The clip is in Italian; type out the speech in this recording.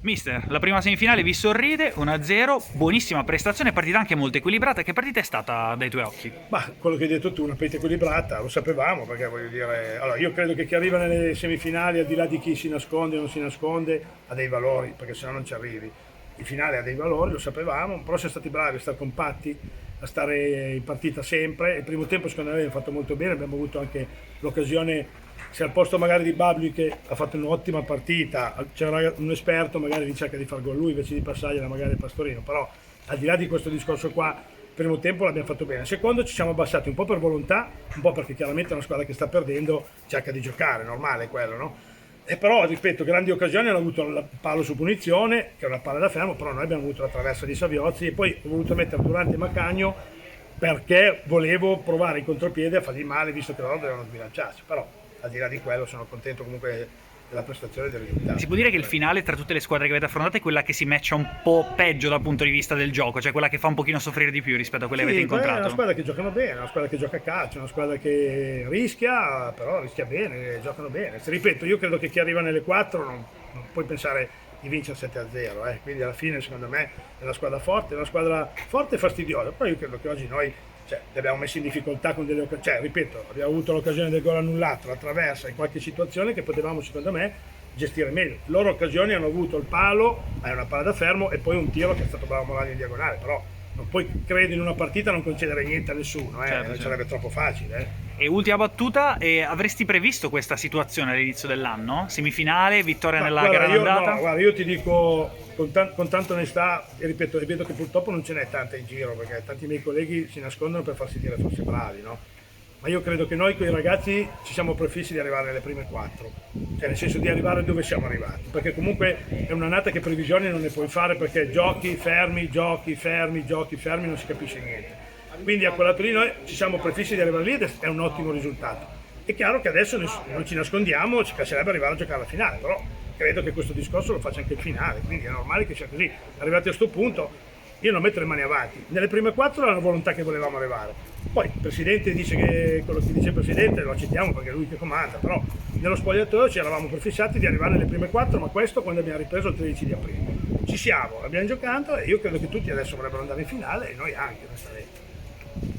Mister, la prima semifinale vi sorride, 1-0, buonissima prestazione, partita anche molto equilibrata. Che partita è stata dai tuoi occhi? Ma quello che hai detto tu, una partita equilibrata, lo sapevamo, perché voglio dire, allora io credo che chi arriva nelle semifinali, al di là di chi si nasconde o non si nasconde, ha dei valori, perché sennò non ci arrivi. Il finale ha dei valori, lo sapevamo, però siamo stati bravi a stare compatti, a stare in partita sempre. Il primo tempo secondo me abbiamo fatto molto bene, abbiamo avuto anche l'occasione, se al posto magari di Babli che ha fatto un'ottima partita, c'era un esperto magari che cerca di far gol lui invece di passargliela magari a Pastorino, però al di là di questo discorso qua, il primo tempo l'abbiamo fatto bene, il secondo ci siamo abbassati un po' per volontà, un po' perché chiaramente una squadra che sta perdendo cerca di giocare, normale quello, no? E però, ripeto, grandi occasioni, hanno avuto il palo su punizione, che è una palla da fermo, però noi abbiamo avuto la traversa di Saviozzi e poi ho voluto mettere Durante e Macagno perché volevo provare in contropiede a fargli male, visto che loro dovevano sbilanciarsi, però al di là di quello sono contento comunque della prestazione e del Si risultato. può dire che il finale tra tutte le squadre che avete affrontato è quella che si matcha un po' peggio dal punto di vista del gioco, cioè quella che fa un pochino soffrire di più rispetto a quelle che avete Sì, beh, è una incontrato. squadra che giocano bene, è una squadra che gioca a calcio, è una squadra che rischia, però rischia bene, giocano bene. Se ripeto, io credo che chi arriva nelle 4 non puoi pensare di vincere 7-0, quindi alla fine secondo me è una squadra forte e fastidiosa, però io credo che oggi noi li abbiamo messi in difficoltà con delle occasioni, ripeto, abbiamo avuto l'occasione del gol annullato, la traversa in qualche situazione che potevamo secondo me gestire meglio. Loro occasioni hanno avuto il palo, è una palla da fermo e poi un tiro che è stato bravo Morani in diagonale, però non puoi, credo, in una partita non concedere niente a nessuno, Certo, certo. sarebbe troppo facile. E ultima battuta, avresti previsto questa situazione all'inizio dell'anno? Semifinale, vittoria Ma nella guarda, gara io, d'andata? no, guarda, io ti dico con tanta onestà, e ripeto, e vedo che purtroppo non ce n'è tanta in giro, perché tanti miei colleghi si nascondono per farsi dire forse bravi, no? Ma io credo che noi con i ragazzi ci siamo prefissi di arrivare nelle prime 4, cioè nel senso di arrivare dove siamo arrivati, perché comunque è un'annata che previsioni non ne puoi fare perché giochi, fermi, non si capisce niente. Quindi a quel lato lì noi ci siamo prefissi di arrivare lì ed è un ottimo risultato. È chiaro che adesso non ci nascondiamo, ci piacerebbe arrivare a giocare alla finale, però credo che questo discorso lo faccia anche il finale, quindi è normale che sia così. Arrivati a questo punto io non metto le mani avanti. Nelle prime 4 era la volontà che volevamo arrivare. Poi il Presidente dice che quello che dice il Presidente lo accettiamo perché è lui che comanda, però nello spogliatoio ci eravamo prefissati di arrivare nelle prime 4, ma questo quando abbiamo ripreso il 13 di aprile. Ci siamo, abbiamo giocato e io credo che tutti adesso vorrebbero andare in finale e noi anche, onestamente.